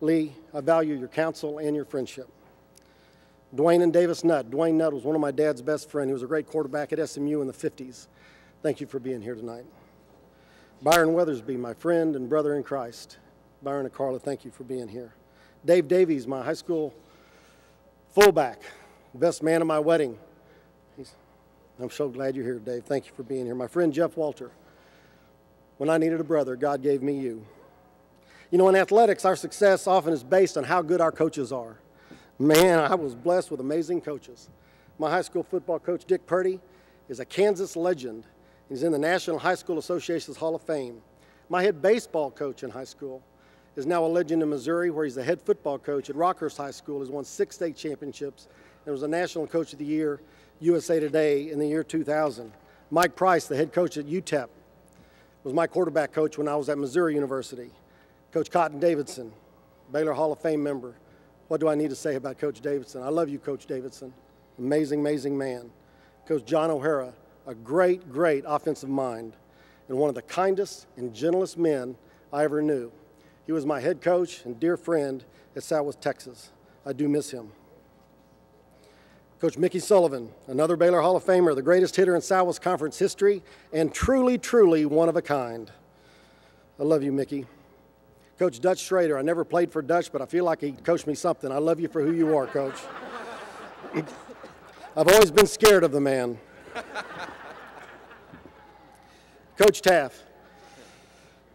Lee, I value your counsel and your friendship. Dwayne and Davis Nutt. Dwayne Nutt was one of my dad's best friends. He was a great quarterback at SMU in the 50s. Thank you for being here tonight. Byron Weathersby, my friend and brother in Christ. Byron and Carla, thank you for being here. Dave Davies, my high school fullback, best man at my wedding. I'm so glad you're here, Dave. Thank you for being here. My friend Jeff Walter. When I needed a brother, God gave me you. You know, in athletics, our success often is based on how good our coaches are. Man, I was blessed with amazing coaches. My high school football coach, Dick Purdy, is a Kansas legend. He's in the National High School Association's Hall of Fame. My head baseball coach in high school is now a legend in Missouri, where he's the head football coach at Rockhurst High School. He's won 6 state championships and was a National Coach of the Year, USA Today, in the year 2000. Mike Price, the head coach at UTEP, was my quarterback coach when I was at Missouri University. Coach Cotton Davidson, Baylor Hall of Fame member. What do I need to say about Coach Davidson? I love you, Coach Davidson. Amazing, amazing man. Coach John O'Hara, a great, great offensive mind and one of the kindest and gentlest men I ever knew. He was my head coach and dear friend at Southwest Texas. I do miss him. Coach Mickey Sullivan, another Baylor Hall of Famer, the greatest hitter in Southwest Conference history, and truly, truly one of a kind. I love you, Mickey. Coach Dutch Schrader, I never played for Dutch, but I feel like he coached me something. I love you for who you are, Coach. I've always been scared of the man. Coach Taff.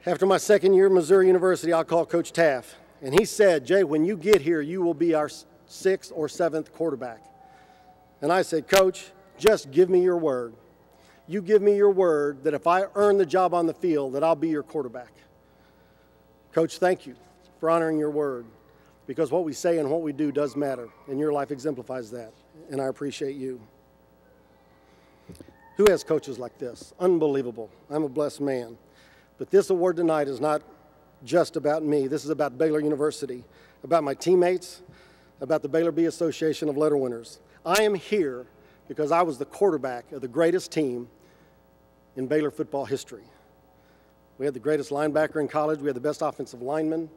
After my second year at Missouri University, I'll call Coach Taff. And he said, Jay, when you get here, you will be our 6th or 7th quarterback. And I said, Coach, just give me your word. You give me your word that if I earn the job on the field, that I'll be your quarterback. Coach, thank you for honoring your word, because what we say and what we do does matter, and your life exemplifies that, and I appreciate you. Who has coaches like this? Unbelievable. I'm a blessed man. But this award tonight is not just about me. This is about Baylor University, about my teammates, about the Baylor Bee Association of Letter Winners. I am here because I was the quarterback of the greatest team in Baylor football history. We had the greatest linebacker in college. We had the best offensive lineman,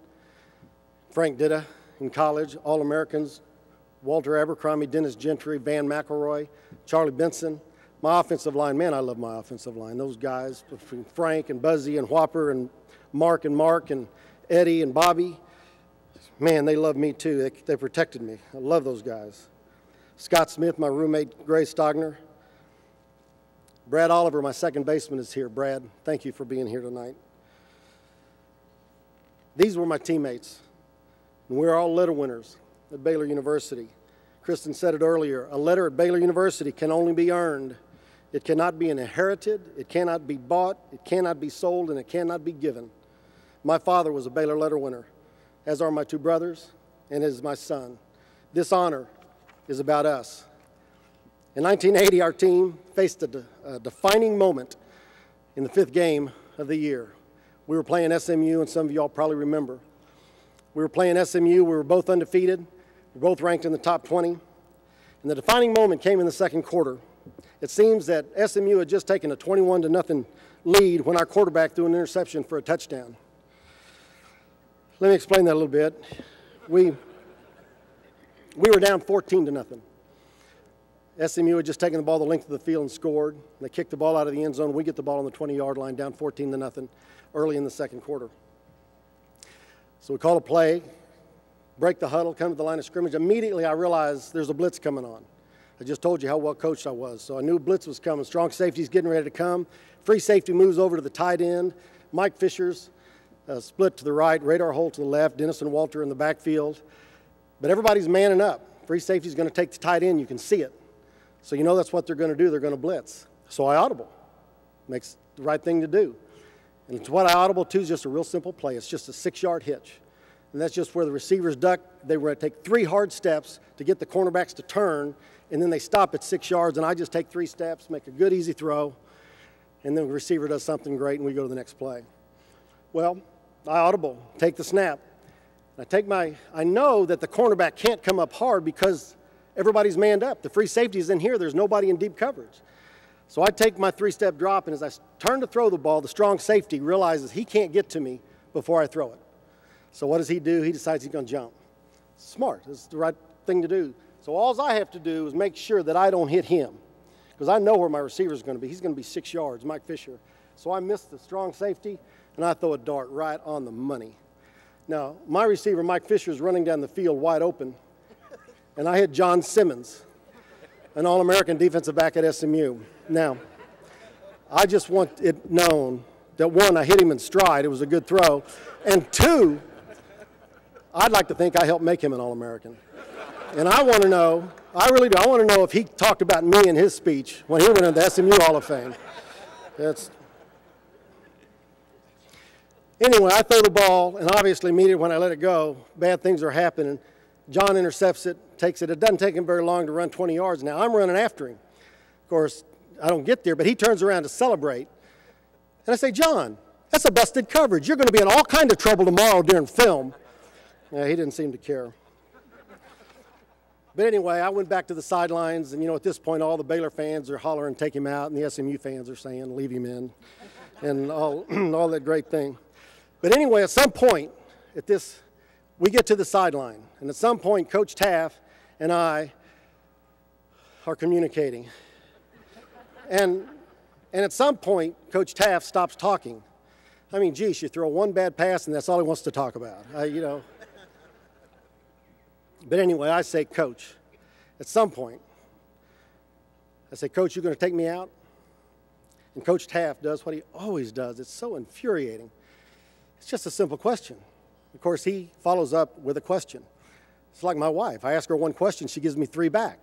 Frank Ditta in college, All-Americans, Walter Abercrombie, Dennis Gentry, Van McElroy, Charlie Benson. My offensive line, man, I love my offensive line. Those guys, between Frank and Buzzy and Whopper and Mark and Eddie and Bobby, man, they love me too. They protected me. I love those guys. Scott Smith, my roommate, Grace Stogner. Brad Oliver, my second baseman, is here. Brad, thank you for being here tonight. These were my teammates, and we're all letter winners at Baylor University. Kristen said it earlier, a letter at Baylor University can only be earned. It cannot be inherited, it cannot be bought, it cannot be sold, and it cannot be given. My father was a Baylor letter winner, as are my 2 brothers, and as my son. This honor is about us. In 1980, our team faced a defining moment in the 5th game of the year. We were playing SMU, and some of y'all probably remember. We were playing SMU. We were both undefeated. We were both ranked in the top 20. And the defining moment came in the second quarter. It seems that SMU had just taken a 21-0 lead when our quarterback threw an interception for a touchdown. Let me explain that a little bit. We were down 14-0. SMU had just taken the ball the length of the field and scored. They kicked the ball out of the end zone. We get the ball on the 20-yard line, down 14-0 early in the second quarter. So we call a play, break the huddle, come to the line of scrimmage. Immediately I realized there's a blitz coming on. I just told you how well coached I was. So I knew a blitz was coming. Strong safety's getting ready to come. Free safety moves over to the tight end. Mike Fisher's split to the right, Radar Holt to the left, Dennis and Walter in the backfield. But everybody's manning up. Free safety's going to take the tight end. You can see it. So you know that's what they're going to do. They're going to blitz. So I audible. Makes the right thing to do. And it's what I audible to is just a real simple play. It's just a 6-yard hitch. And that's just where the receivers duck. They were going to take 3 hard steps to get the cornerbacks to turn, and then they stop at 6 yards, and I just take 3 steps, make a good, easy throw, and then the receiver does something great, and we go to the next play. Well, I audible, take the snap. I know that the cornerback can't come up hard because everybody's manned up. The free safety's in here. There's nobody in deep coverage. So I take my 3-step drop, and as I turn to throw the ball, the strong safety realizes he can't get to me before I throw it. So what does he do? He decides he's going to jump. Smart. It's the right thing to do. So all I have to do is make sure that I don't hit him, because I know where my receiver is going to be. He's going to be 6 yards, Mike Fisher. So I miss the strong safety, and I throw a dart right on the money. Now, my receiver, Mike Fisher, is running down the field wide open, and I hit John Simmons, an All-American defensive back at SMU. Now, I just want it known that, one, I hit him in stride. It was a good throw. And two, I'd like to think I helped make him an All-American. And I want to know, I really do, I want to know if he talked about me in his speech when he went into the SMU Hall of Fame. Anyway, I throw the ball, and obviously immediately when I let it go, bad things are happening. John intercepts it, takes it. It doesn't take him very long to run 20 yards. Now, I'm running after him. Of course, I don't get there, but he turns around to celebrate. And I say, John, that's a busted coverage. You're going to be in all kinds of trouble tomorrow during film. Yeah, he didn't seem to care. But anyway, I went back to the sidelines, and, you know, at this point, all the Baylor fans are hollering, take him out, and the SMU fans are saying, leave him in, and all that great thing. But anyway, at some point, we get to the sideline, and at some point, Coach Taft and I are communicating. And at some point, Coach Taft stops talking. I mean, geez, you throw one bad pass, and that's all he wants to talk about, you know. But anyway, I say, Coach, at some point, I say, Coach, you're going to take me out? And Coach Taft does what he always does. It's so infuriating. It's just a simple question. Of course, he follows up with a question. It's like my wife. I ask her one question, she gives me three back.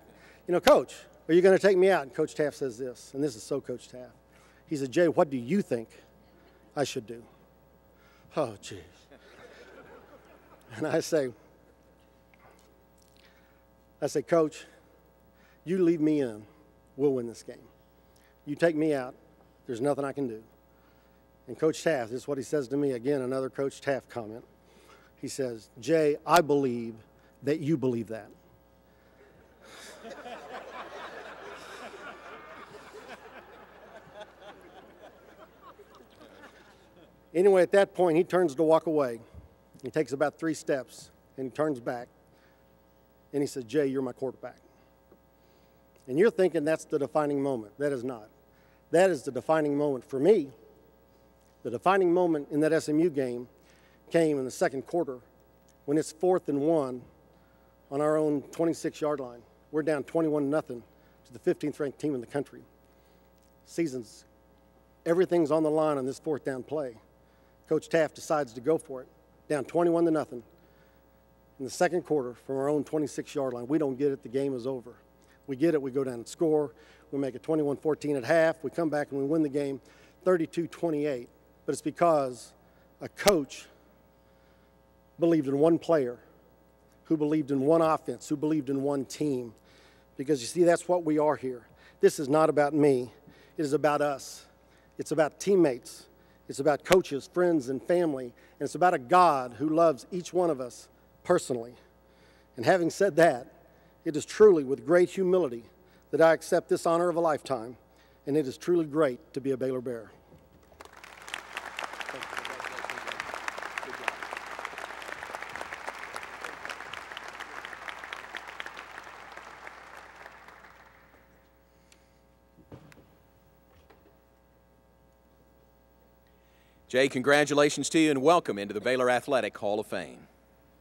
You know, Coach, are you going to take me out? And Coach Taft says this, and this is so Coach Taft. He said, Jay, what do you think I should do? Oh, geez. And I say, Coach, you leave me in, we'll win this game. You take me out, there's nothing I can do. And Coach Taft, this is what he says to me, again, another Coach Taft comment. He says, Jay, I believe that you believe that. Anyway, at that point, he turns to walk away. He takes about 3 steps, and he turns back. And he says, Jay, you're my quarterback. And you're thinking that's the defining moment. That is not. That is the defining moment for me. The defining moment in that SMU game came in the second quarter when it's 4th and 1 on our own 26-yard line. We're down 21-0 to the 15th ranked team in the country. Everything's on the line on this 4th down play. Coach Taft decides to go for it, down 21-0 in the second quarter from our own 26-yard line. We don't get it, the game is over. We get it, we go down and score. We make it 21-14 at half. We come back and we win the game 32-28. But it's because a coach believed in one player, who believed in one offense, who believed in one team. Because you see, that's what we are here. This is not about me. It is about us. It's about teammates. It's about coaches, friends, and family. And it's about a God who loves each one of us personally. And having said that, it is truly with great humility that I accept this honor of a lifetime. And it is truly great to be a Baylor Bear. Jay, congratulations to you and welcome into the Baylor Athletic Hall of Fame.